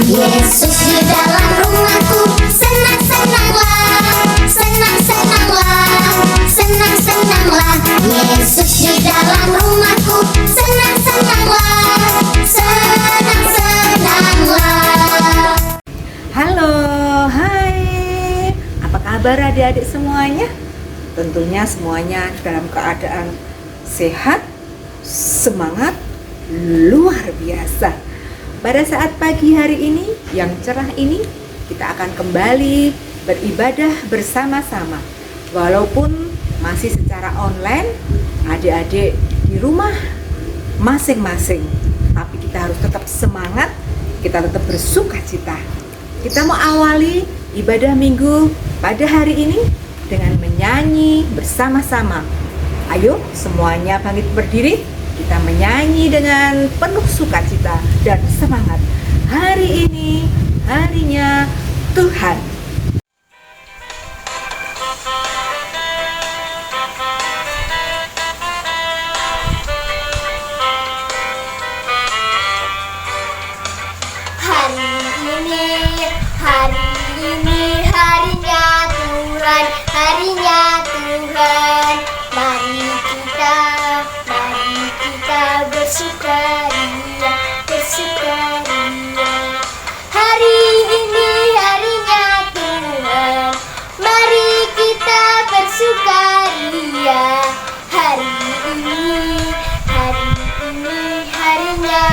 Yesus di dalam rumahku, senang-senanglah, senang-senanglah, senang-senanglah. Yesus di dalam rumahku, senang-senanglah, senang-senanglah. Halo, hai. Apa kabar adik-adik semuanya? Tentunya semuanya dalam keadaan sehat, semangat, luar biasa. Pada saat pagi hari ini yang cerah ini, kita akan kembali beribadah bersama-sama. Walaupun masih secara online, adik-adik di rumah masing-masing, tapi kita harus tetap semangat, kita tetap bersukacita. Kita mau awali ibadah minggu pada hari ini dengan menyanyi bersama-sama. Ayo semuanya bangkit berdiri, kita menyanyi dengan penuh sukacita dan semangat. Hari ini harinya Tuhan. Harinya Tuhan, harinya Tuhan. Mari kita bersukaria, bersukaria. Hari ini harinya Tuhan, mari kita bersukaria. Hari ini harinya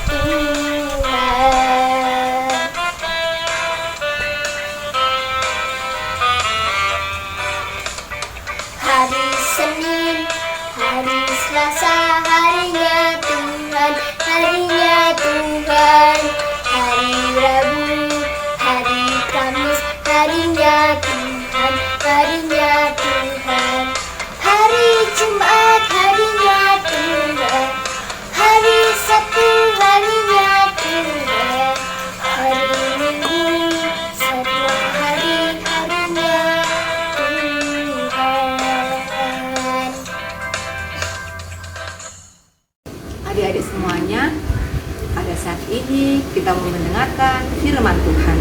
Tuhan. Hari Senin, hari Selasa, harinya Tuhan, harinya Tuhan. Hari Rabu, hari Kamis, harinya Tuhan, harinya Tuhan. Hari Jumat, harinya Tuhan. Hari Sabtu, harinya Tuhan. Hari Minggu, setiap hari harinya Tuhan. Adik-adik semuanya, pada saat ini kita mau mendengarkan firman Tuhan.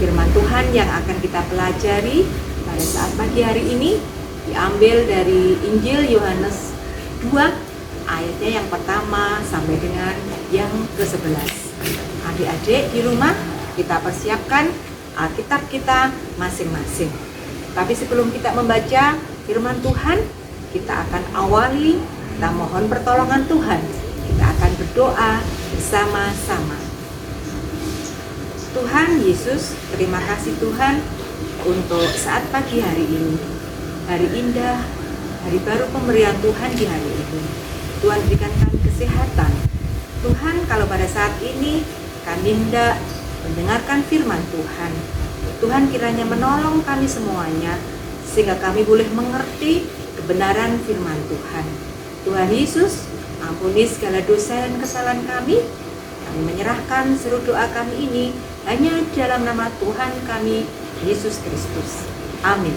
Firman Tuhan yang akan kita pelajari pada saat pagi hari ini diambil dari Injil Yohanes 2 ayatnya yang pertama sampai dengan yang ke-11. Adik-adik di rumah kita persiapkan Alkitab kita masing-masing. Tapi sebelum kita membaca firman Tuhan, kita akan awali, kita mohon pertolongan Tuhan. Kita akan berdoa bersama-sama. Tuhan Yesus, terima kasih Tuhan untuk saat pagi hari ini. Hari indah, hari baru pemberian Tuhan di hari ini. Tuhan berikan kami kesehatan. Tuhan, kalau pada saat ini kami hendak mendengarkan firman Tuhan, Tuhan kiranya menolong kami semuanya sehingga kami boleh mengerti kebenaran firman Tuhan. Tuhan Yesus, ampuni segala dosa dan kesalahan kami. Kami menyerahkan seluruh doa kami ini hanya dalam nama Tuhan kami, Yesus Kristus. Amin.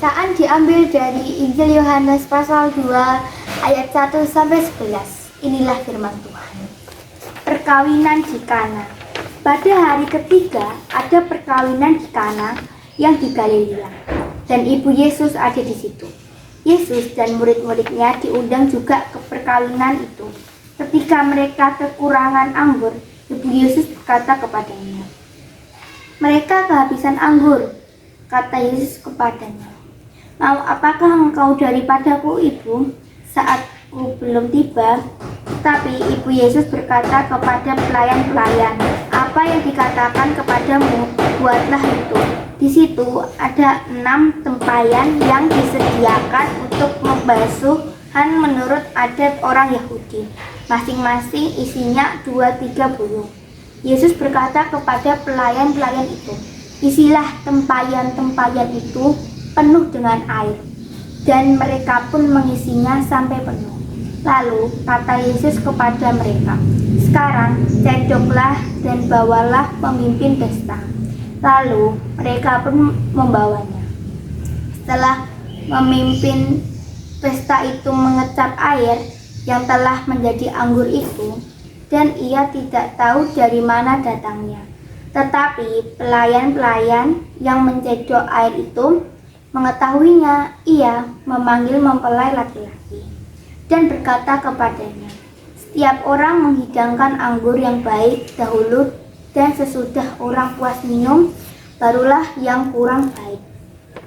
Bacaan diambil dari Injil Yohanes pasal 2 ayat 1 sampai 11. Inilah firman Tuhan. Perkawinan di Kana. Pada hari ketiga ada perkawinan di Kana yang di Galilea, dan ibu Yesus ada di situ. Yesus dan murid-muridnya diundang juga ke perkawinan itu. Ketika mereka kekurangan anggur, ibu Yesus berkata kepadanya, "Mereka kehabisan anggur." Kata Yesus kepadanya, "Mau apakah engkau daripadaku, ibu? Saatku belum tiba." Tapi ibu Yesus berkata kepada pelayan-pelayan, "Apa yang dikatakan kepadamu, buatlah itu." Di situ ada 6 tempayan yang disediakan untuk membasuhan menurut adat orang Yahudi. Masing-masing isinya 2-3 burung. Yesus berkata kepada pelayan-pelayan itu, "Isilah tempayan-tempayan itu penuh dengan air." Dan mereka pun mengisinya sampai penuh. Lalu kata Yesus kepada mereka, "Sekarang cedoklah dan bawalah pemimpin pesta." Lalu mereka pun membawanya. Setelah memimpin pesta itu mengecap air yang telah menjadi anggur itu, dan ia tidak tahu dari mana datangnya. Tetapi pelayan-pelayan yang mencedok air itu mengetahuinya. Ia memanggil mempelai laki-laki dan berkata kepadanya, "Setiap orang menghidangkan anggur yang baik dahulu, dan sesudah orang puas minum, barulah yang kurang baik.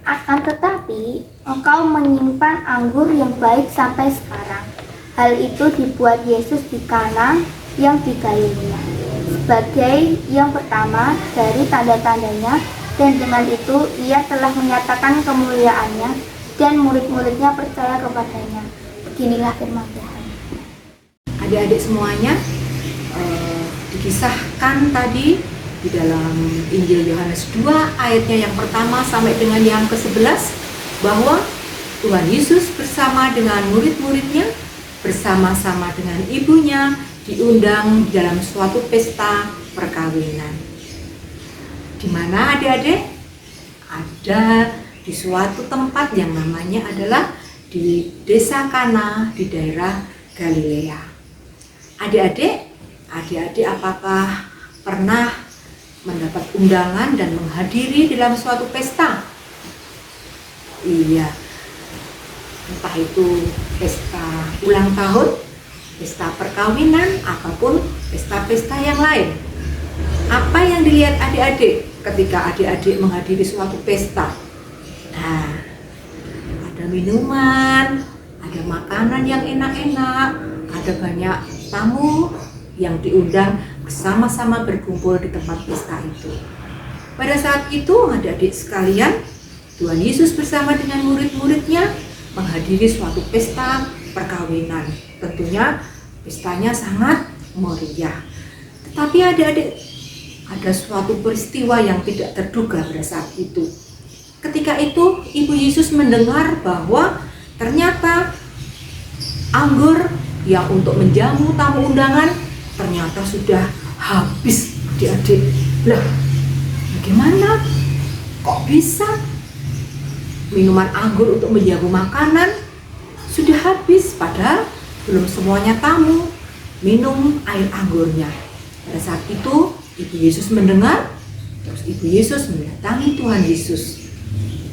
Akan tetapi engkau menyimpan anggur yang baik sampai sekarang." Hal itu dibuat Yesus di Kana yang di Galilea sebagai yang pertama dari tanda-tandanya, dan dengan itu ia telah menyatakan kemuliaannya, dan murid-muridnya percaya kepadanya. Beginilah firman Tuhan. Adik-adik semuanya, dikisahkan tadi di dalam Injil Yohanes 2 ayatnya yang pertama sampai dengan yang ke-11 bahwa Tuhan Yesus bersama dengan murid-muridnya, bersama-sama dengan ibunya, diundang dalam suatu pesta perkawinan. Di mana adik-adik? Ada di suatu tempat yang namanya adalah di desa Kana di daerah Galilea. Adik-adik apakah pernah mendapat undangan dan menghadiri dalam suatu pesta? Iya, entah itu pesta ulang tahun, pesta perkawinan, ataupun pesta-pesta yang lain. Apa yang dilihat adik-adik ketika adik-adik menghadiri suatu pesta? Nah, ada minuman, ada makanan yang enak-enak, ada banyak tamu yang diundang bersama-sama berkumpul di tempat pesta itu. Pada saat itu, adik-adik sekalian, Tuhan Yesus bersama dengan murid-muridnya menghadiri suatu pesta perkawinan. Tentunya pestanya sangat meriah. Tetapi adik-adik, ada suatu peristiwa yang tidak terduga pada saat itu. Ketika itu, Ibu Yesus mendengar bahwa ternyata anggur yang untuk menjamu tamu undangan ternyata sudah habis, adik-adik. Lah, bagaimana? Kok bisa? Minuman anggur untuk menjamu makanan sudah habis, padahal belum semuanya tamu minum air anggurnya. Pada saat itu Ibu Yesus mendengar, terus Ibu Yesus mendatangi Tuhan Yesus.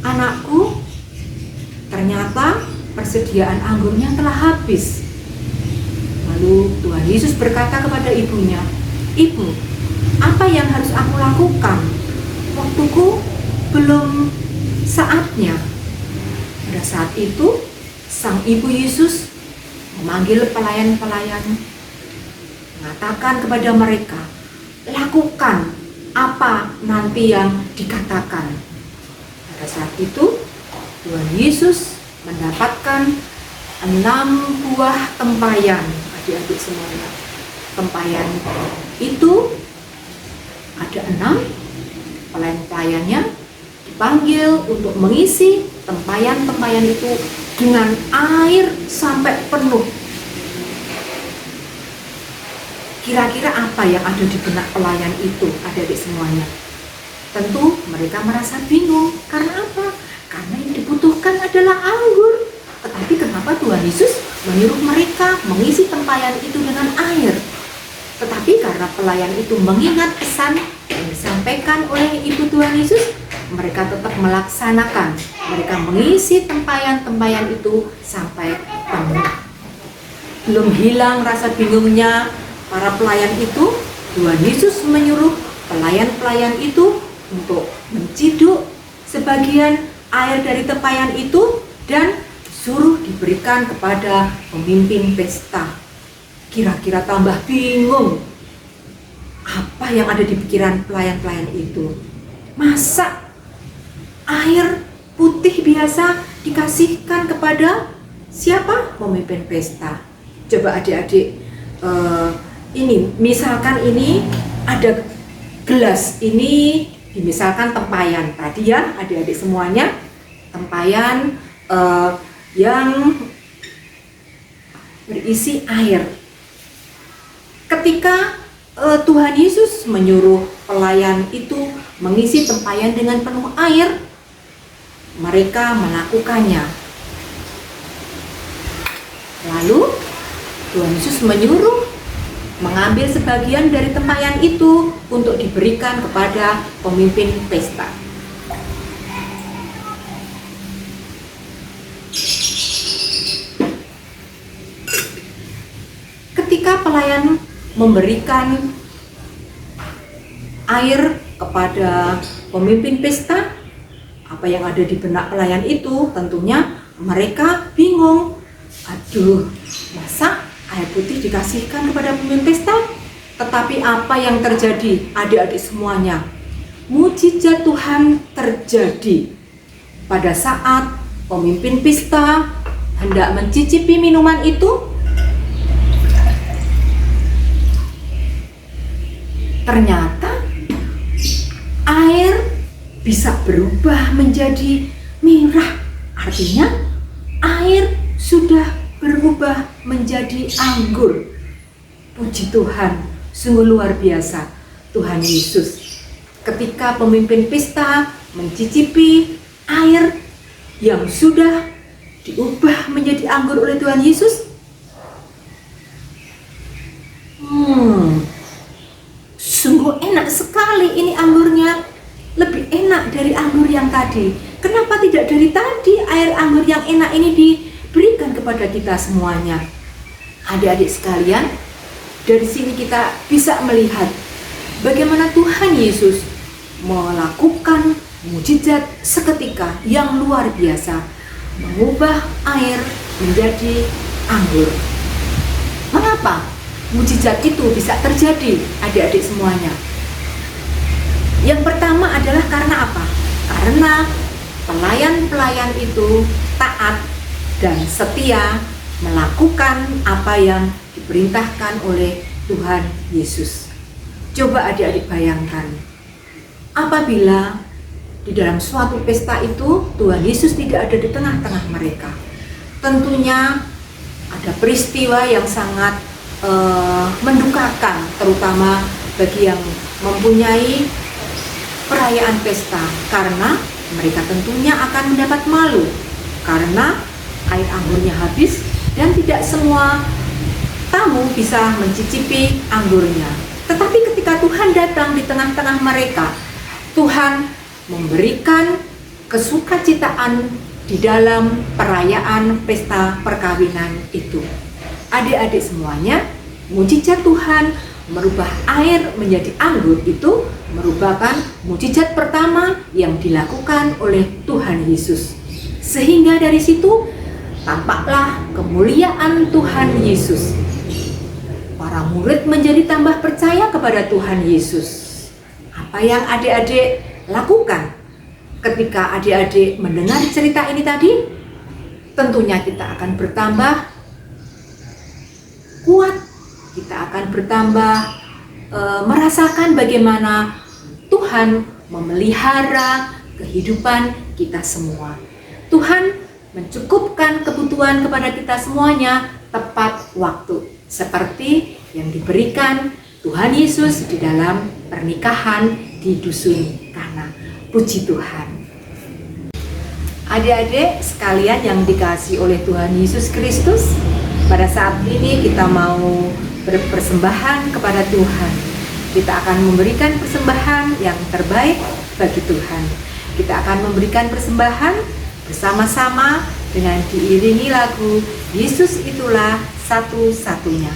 "Anakku, ternyata persediaan anggurnya telah habis." Lalu Tuhan Yesus berkata kepada ibunya, "Ibu, apa yang harus aku lakukan? Waktuku belum saatnya." Pada saat itu, Sang Ibu Yesus memanggil pelayan-pelayan, mengatakan kepada mereka, "Lakukan apa nanti yang dikatakan." Pada saat itu, Tuhan Yesus mendapatkan 6 buah tempayan, adik-adik semuanya. Tempayan itu ada 6, pelayan-pelayannya dipanggil untuk mengisi tempayan-tempayan itu dengan air sampai penuh. Kira-kira apa yang ada di benak pelayan itu, adik-adik semuanya? Tentu mereka merasa bingung. Karena apa? Karena yang dibutuhkan adalah anggur. Tetapi kenapa Tuhan Yesus menyuruh mereka mengisi tempayan itu dengan air? Tetapi karena pelayan itu mengingat pesan yang disampaikan oleh Ibu Tuhan Yesus, mereka tetap melaksanakan. Mereka mengisi tempayan-tempayan itu sampai penuh. Belum hilang rasa bingungnya para pelayan itu, Tuhan Yesus menyuruh pelayan-pelayan itu untuk menciduk sebagian air dari tempayan itu dan suruh diberikan kepada pemimpin pesta. Kira-kira tambah bingung. Apa yang ada di pikiran pelayan-pelayan itu? Masa air putih biasa dikasihkan kepada siapa? Pemimpin pesta. Coba adik-adik, ini misalkan ini ada gelas, ini misalkan tempayan tadi ya adik-adik semuanya, tempayan yang berisi air. Ketika Tuhan Yesus menyuruh pelayan itu mengisi tempayan dengan penuh air, mereka melakukannya. Lalu Tuhan Yesus menyuruh mengambil sebagian dari tempayan itu untuk diberikan kepada pemimpin pesta. Ketika pelayan memberikan air kepada pemimpin pesta, apa yang ada di benak pelayan itu tentunya mereka bingung. Aduh, masa air putih dikasihkan kepada pemimpin pesta? Tetapi apa yang terjadi, adik-adik semuanya? Mujizat Tuhan terjadi pada saat pemimpin pesta hendak mencicipi minuman itu. Ternyata air bisa berubah menjadi merah. Artinya air sudah berubah menjadi anggur. Puji Tuhan, sungguh luar biasa Tuhan Yesus. Ketika pemimpin pesta mencicipi air yang sudah diubah menjadi anggur oleh Tuhan Yesus, sungguh enak sekali ini anggurnya, lebih enak dari anggur yang tadi. Kenapa tidak dari tadi air anggur yang enak ini diberikan kepada kita semuanya? Adik-adik sekalian, dari sini kita bisa melihat bagaimana Tuhan Yesus melakukan mujizat seketika yang luar biasa, mengubah air menjadi anggur. Mengapa mujizat itu bisa terjadi, adik-adik semuanya? Yang pertama adalah karena apa? Karena pelayan-pelayan itu taat dan setia melakukan apa yang diperintahkan oleh Tuhan Yesus. Coba adik-adik bayangkan, apabila di dalam suatu pesta itu Tuhan Yesus tidak ada di tengah-tengah mereka, tentunya ada peristiwa yang sangat mendukakan, terutama bagi yang mempunyai perayaan pesta, karena mereka tentunya akan mendapat malu karena air anggurnya habis dan tidak semua tamu bisa mencicipi anggurnya. Tetapi ketika Tuhan datang di tengah-tengah mereka, Tuhan memberikan kesukacitaan di dalam perayaan pesta perkawinan itu. Adik-adik semuanya, mujizat Tuhan merubah air menjadi anggur itu merupakan mujizat pertama yang dilakukan oleh Tuhan Yesus. Sehingga dari situ tampaklah kemuliaan Tuhan Yesus. Para murid menjadi tambah percaya kepada Tuhan Yesus. Apa yang adik-adik lakukan ketika adik-adik mendengar cerita ini tadi? Tentunya kita akan bertambah kuat, kita akan bertambah merasakan bagaimana Tuhan memelihara kehidupan kita semua. Tuhan mencukupkan kebutuhan kepada kita semuanya tepat waktu, seperti yang diberikan Tuhan Yesus di dalam pernikahan di dusun Kana. Puji Tuhan. Adik-adik sekalian yang dikasihi oleh Tuhan Yesus Kristus, pada saat ini kita mau berpersembahan kepada Tuhan. Kita akan memberikan persembahan yang terbaik bagi Tuhan. Kita akan memberikan persembahan bersama-sama dengan diiringi lagu Yesus Itulah Satu-Satunya.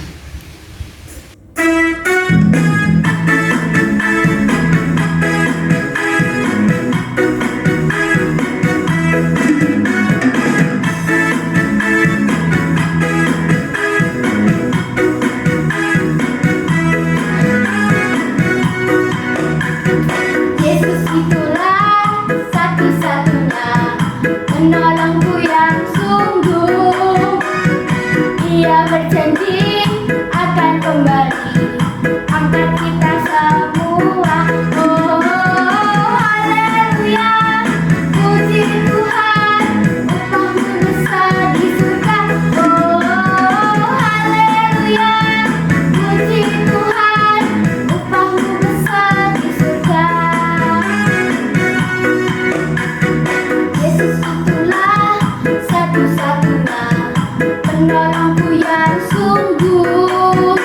Yesus itulah satu-satunya penolongku yang sungguh. Ia berjanji akan kembali angkat kita semua. Oh, haleluya, puji Tuhan, upahmu besar di surga. Oh, haleluya, puji Tuhan, upahmu besar di surga. Yesus itulah satu-satunya penolongku yang sungguh.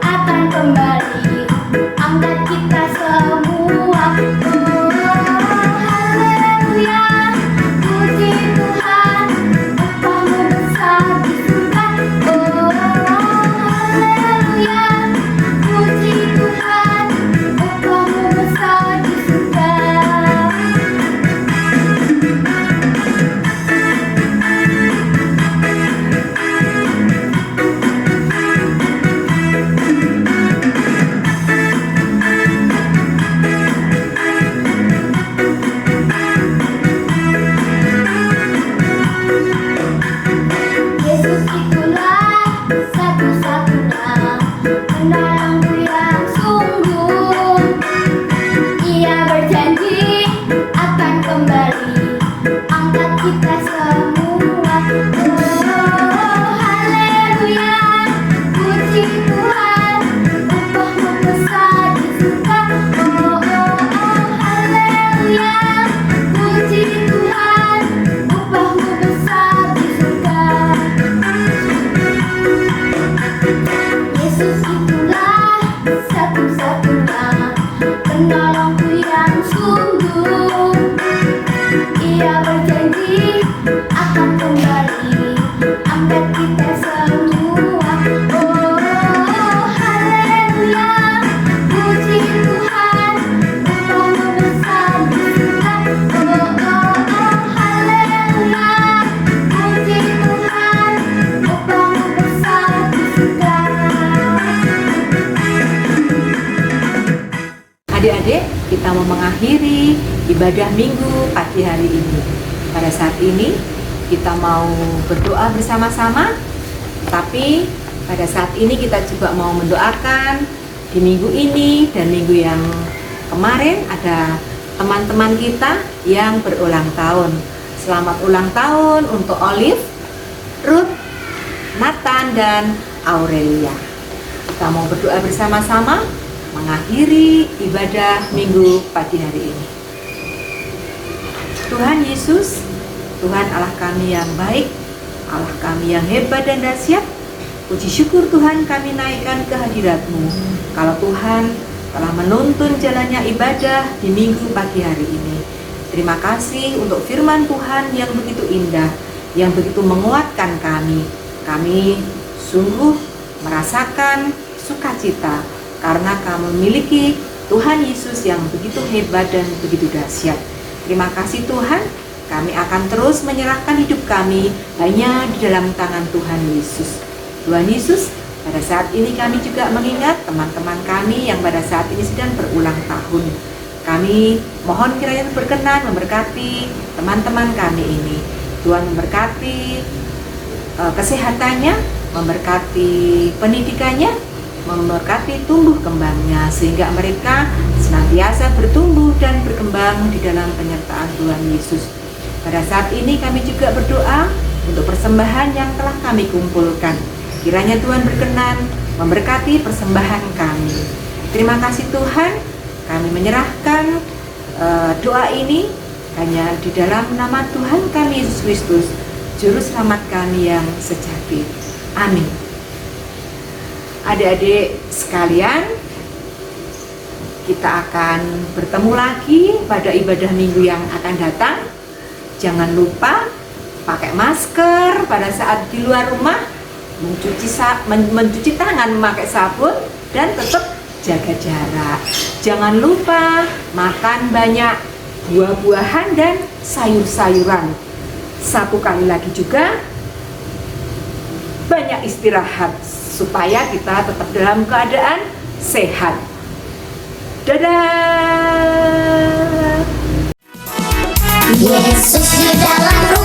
akan kembali angkat kita semua. Oh, haleluya, puji Tuhan, upahmu besar di surga. Oh, haleluya, puji Tuhan, upahmu besar di surga. Yesus itulah satu-satunya penolongku yang sungguh. Ia berjanji akan kembali angkat kita semua. Oh, haleluya, puji Tuhan, upahmu besar di surga. Oh, haleluya, puji Tuhan, upahmu besar di surga. Yesus itulah satu-satunya penolongku yang sungguh. Ia berjanji akan kembali angkat kita semua. Oh, haleluya, puji Tuhan, upahmu besar di surga. Oh, haleluya, puji Tuhan, upahmu besar di surga. Adik-adik, kita mau mengakhiri ibadah minggu pagi hari ini. Pada saat ini kita mau berdoa bersama-sama, tapi pada saat ini kita juga mau mendoakan di minggu ini dan minggu yang kemarin ada teman-teman kita yang berulang tahun. Selamat ulang tahun untuk Olive, Ruth, Nathan, dan Aurelia. Kita mau berdoa bersama-sama mengakhiri ibadah minggu pagi hari ini. Tuhan Yesus, Tuhan Allah kami yang baik, Allah kami yang hebat dan dahsyat, puji syukur Tuhan kami naikkan ke hadirat-Mu. Kalau Tuhan telah menuntun jalannya ibadah di minggu pagi hari ini. Terima kasih untuk firman Tuhan yang begitu indah, yang begitu menguatkan kami. Kami sungguh merasakan sukacita karena kami memiliki Tuhan Yesus yang begitu hebat dan begitu dahsyat. Terima kasih Tuhan, kami akan terus menyerahkan hidup kami hanya di dalam tangan Tuhan Yesus. Tuhan Yesus, pada saat ini kami juga mengingat teman-teman kami yang pada saat ini sedang berulang tahun. Kami mohon kiranya berkenan memberkati teman-teman kami ini. Tuhan memberkati kesehatannya, memberkati pendidikannya, memberkati tumbuh kembangnya, sehingga mereka senantiasa bertumbuh dan berkembang di dalam penyertaan Tuhan Yesus. Pada saat ini kami juga berdoa untuk persembahan yang telah kami kumpulkan. Kiranya Tuhan berkenan memberkati persembahan kami. Terima kasih Tuhan, kami menyerahkan doa ini hanya di dalam nama Tuhan kami Yesus Kristus, Juru Selamat kami yang sejati. Amin. Adik-adik sekalian, kita akan bertemu lagi pada ibadah minggu yang akan datang. Jangan lupa pakai masker pada saat di luar rumah, mencuci tangan memakai sabun, dan tetap jaga jarak. Jangan lupa makan banyak buah-buahan dan sayur-sayuran. Satu kali lagi juga, banyak istirahat supaya kita tetap dalam keadaan sehat. Dadah. Yesus di dalam rumah.